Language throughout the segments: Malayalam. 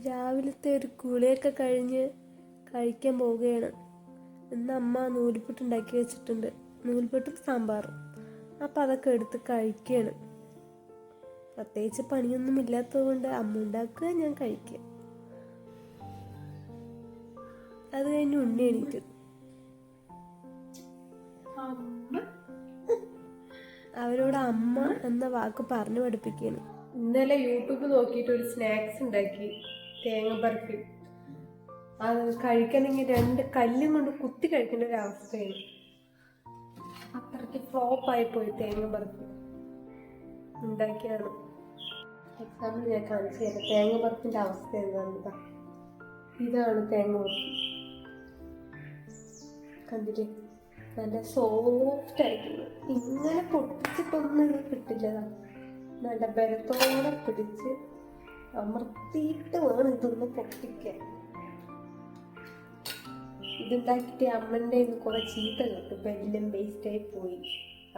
രാവിലത്തെ ഒരു കുളിയൊക്കെ കഴിഞ്ഞ് കഴിക്കാൻ പോവുകയാണ്. ഇന്ന് അമ്മ നൂൽപുട്ട് ഉണ്ടാക്കി വെച്ചിട്ടുണ്ട്, നൂൽപുട്ടും സാമ്പാറും. അപ്പം അതൊക്കെ എടുത്ത് കഴിക്കുകയാണ്. പ്രത്യേകിച്ച് പണിയൊന്നും ഇല്ലാത്തത് കൊണ്ട് അമ്മ ഉണ്ടാക്കുക, ഞാൻ കഴിക്കുക. അത് കഴിഞ്ഞ് ഉണ്ണി എണീക്കും. അവരോട് അമ്മ എന്ന വാക്ക് പറഞ്ഞു പഠിപ്പിക്കുകയാണ്. ഇന്നലെ യൂട്യൂബ് നോക്കിയിട്ട് ഒരു സ്നാക്സ് ഉണ്ടാക്കി, തേങ്ങ ബർഫി. അത് കഴിക്കണമെങ്കിൽ 2 കല്ലും കൊണ്ട് കുത്തി കഴിക്കേണ്ട ഒരു അവസ്ഥയാണ്. അത്രയ്ക്ക് ഫ്ലോപ്പായി പോയി തേങ്ങ ബർഫി. ഉണ്ടാക്കിയാണ് എക്സാമ്പിൾ ഞാൻ കാണിച്ചു തരാം. തേങ്ങ ബർഫിന്റെ അവസ്ഥ എന്താണെന്ന്. ഇതാണ് തേങ്ങ ബർഫി. കണ്ടിട്ട് നല്ല സോഫ്റ്റ് ആയിട്ടുള്ള, ഇങ്ങനെ പൊട്ടിച്ചിട്ടൊന്നും ഇത് കിട്ടില്ലതാ. നല്ല ബലത്തോടെ പിടിച്ച് അമർത്തിയിട്ട് വേണം ഇതൊന്ന് പൊട്ടിക്കാൻ. ഇതുണ്ടാക്കിയിട്ട് അമ്മൻ്റെ കുറെ ചീത്ത കിട്ടും, എല്ലാം വേസ്റ്റായി പോയി.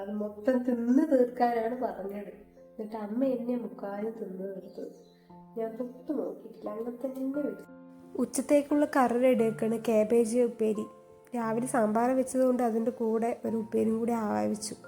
അത് മൊത്തം തിന്ന് തീർക്കാനാണ് പറഞ്ഞത്. എന്നിട്ട് അമ്മ എന്നെ മുക്കാലും തിന്ന് തീർത്തത്. ഞാൻ തൊട്ട് നോക്കിയിട്ടില്ല, അങ്ങനെ തന്നെ വെച്ചു. ഉച്ചത്തേക്കുള്ള കറി റെഡിയാക്കാണ്. കാബേജ് ഉപ്പേരി. രാവിലെ സാമ്പാർ വെച്ചത് കൊണ്ട് അതിൻ്റെ കൂടെ ഒരു ഉപ്പേരിയും കൂടി ആവശ്യം.